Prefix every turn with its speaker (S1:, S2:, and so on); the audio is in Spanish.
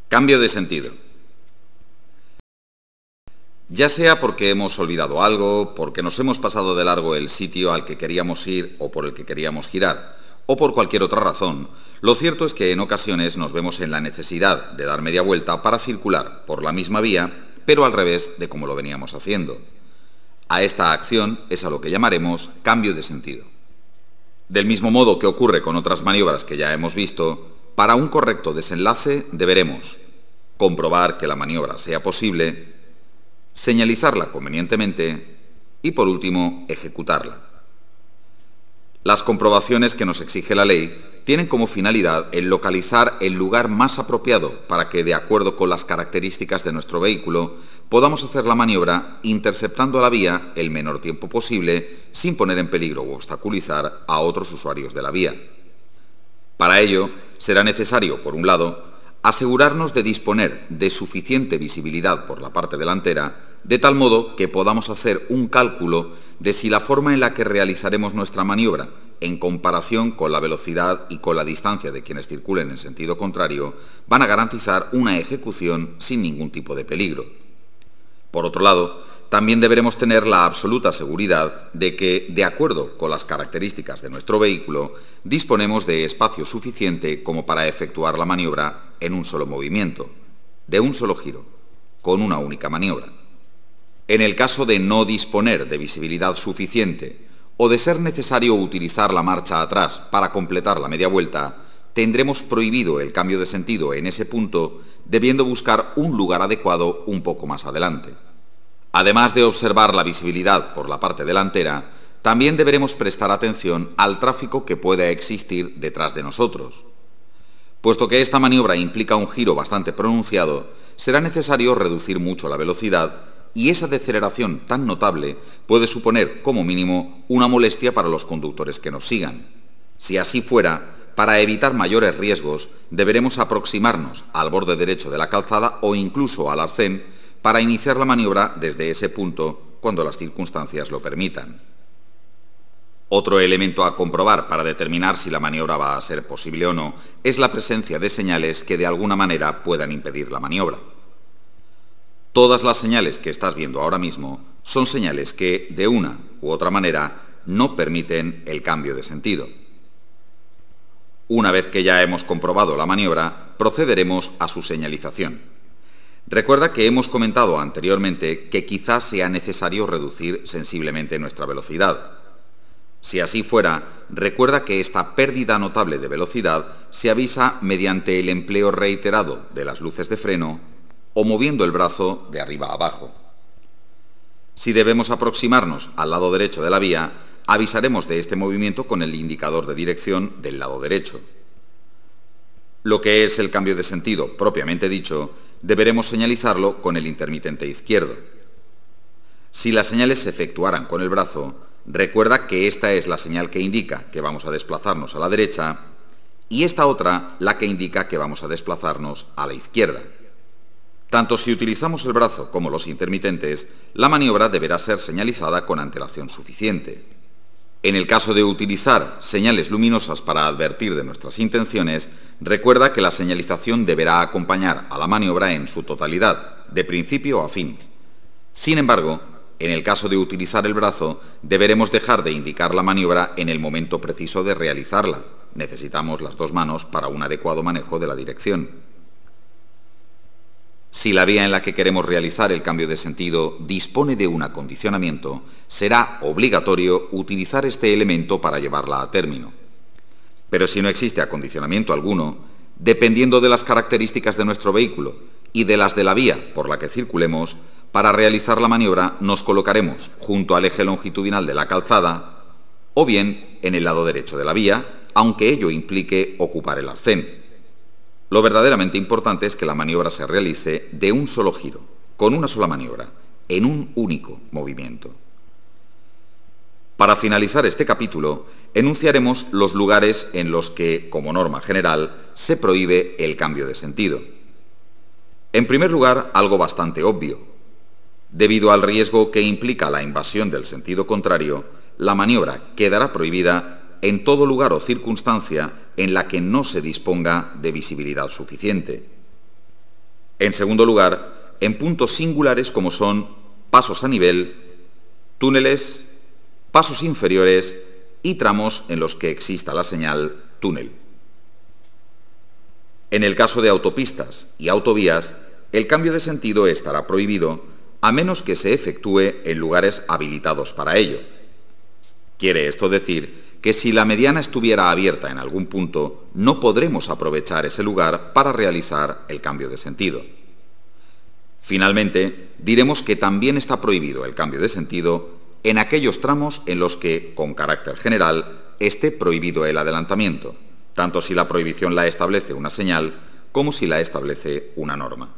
S1: Cambio de sentido. Ya sea porque hemos olvidado algo, porque nos hemos pasado de largo el sitio al que queríamos ir o por el que queríamos girar, o por cualquier otra razón, lo cierto es que en ocasiones nos vemos en la necesidad de dar media vuelta para circular por la misma vía, pero al revés de como lo veníamos haciendo. A esta acción es a lo que llamaremos cambio de sentido. Del mismo modo que ocurre con otras maniobras que ya hemos visto, para un correcto desenlace deberemos comprobar que la maniobra sea posible, señalizarla convenientemente y, por último, ejecutarla. Las comprobaciones que nos exige la ley tienen como finalidad el localizar el lugar más apropiado para que, de acuerdo con las características de nuestro vehículo, podamos hacer la maniobra interceptando la vía el menor tiempo posible sin poner en peligro o obstaculizar a otros usuarios de la vía. Para ello, será necesario, por un lado, asegurarnos de disponer de suficiente visibilidad por la parte delantera, de tal modo que podamos hacer un cálculo de si la forma en la que realizaremos nuestra maniobra, en comparación con la velocidad y con la distancia de quienes circulen en sentido contrario, van a garantizar una ejecución sin ningún tipo de peligro. Por otro lado, también deberemos tener la absoluta seguridad de que, de acuerdo con las características de nuestro vehículo, disponemos de espacio suficiente como para efectuar la maniobra en un solo movimiento, de un solo giro, con una única maniobra. En el caso de no disponer de visibilidad suficiente o de ser necesario utilizar la marcha atrás para completar la media vuelta, tendremos prohibido el cambio de sentido en ese punto, debiendo buscar un lugar adecuado un poco más adelante. Además de observar la visibilidad por la parte delantera, también deberemos prestar atención al tráfico que pueda existir detrás de nosotros. Puesto que esta maniobra implica un giro bastante pronunciado, será necesario reducir mucho la velocidad y esa deceleración tan notable puede suponer, como mínimo, una molestia para los conductores que nos sigan. Si así fuera, para evitar mayores riesgos, deberemos aproximarnos al borde derecho de la calzada o incluso al arcén para iniciar la maniobra desde ese punto cuando las circunstancias lo permitan. Otro elemento a comprobar para determinar si la maniobra va a ser posible o no es la presencia de señales que de alguna manera puedan impedir la maniobra. Todas las señales que estás viendo ahora mismo son señales que, de una u otra manera, no permiten el cambio de sentido. Una vez que ya hemos comprobado la maniobra, procederemos a su señalización. Recuerda que hemos comentado anteriormente que quizás sea necesario reducir sensiblemente nuestra velocidad. Si así fuera, recuerda que esta pérdida notable de velocidad se avisa mediante el empleo reiterado de las luces de freno o moviendo el brazo de arriba a abajo. Si debemos aproximarnos al lado derecho de la vía, avisaremos de este movimiento con el indicador de dirección del lado derecho. Lo que es el cambio de sentido propiamente dicho, deberemos señalizarlo con el intermitente izquierdo. Si las señales se efectuaran con el brazo, recuerda que esta es la señal que indica que vamos a desplazarnos a la derecha y esta otra la que indica que vamos a desplazarnos a la izquierda. Tanto si utilizamos el brazo como los intermitentes, la maniobra deberá ser señalizada con antelación suficiente. En el caso de utilizar señales luminosas para advertir de nuestras intenciones, recuerda que la señalización deberá acompañar a la maniobra en su totalidad, de principio a fin. Sin embargo, en el caso de utilizar el brazo, deberemos dejar de indicar la maniobra en el momento preciso de realizarla. Necesitamos las dos manos para un adecuado manejo de la dirección. Si la vía en la que queremos realizar el cambio de sentido dispone de un acondicionamiento, será obligatorio utilizar este elemento para llevarla a término. Pero si no existe acondicionamiento alguno, dependiendo de las características de nuestro vehículo y de las de la vía por la que circulemos, para realizar la maniobra nos colocaremos junto al eje longitudinal de la calzada o bien en el lado derecho de la vía, aunque ello implique ocupar el arcén. Lo verdaderamente importante es que la maniobra se realice de un solo giro, con una sola maniobra, en un único movimiento. Para finalizar este capítulo, enunciaremos los lugares en los que, como norma general, se prohíbe el cambio de sentido. En primer lugar, algo bastante obvio. Debido al riesgo que implica la invasión del sentido contrario, la maniobra quedará prohibida en todo lugar o circunstancia en la que no se disponga de visibilidad suficiente. En segundo lugar, en puntos singulares como son pasos a nivel, túneles, pasos inferiores y tramos en los que exista la señal túnel. En el caso de autopistas y autovías, el cambio de sentido estará prohibido a menos que se efectúe en lugares habilitados para ello. Quiere esto decir que si la mediana estuviera abierta en algún punto, no podremos aprovechar ese lugar para realizar el cambio de sentido. Finalmente, diremos que también está prohibido el cambio de sentido en aquellos tramos en los que, con carácter general, esté prohibido el adelantamiento, tanto si la prohibición la establece una señal como si la establece una norma.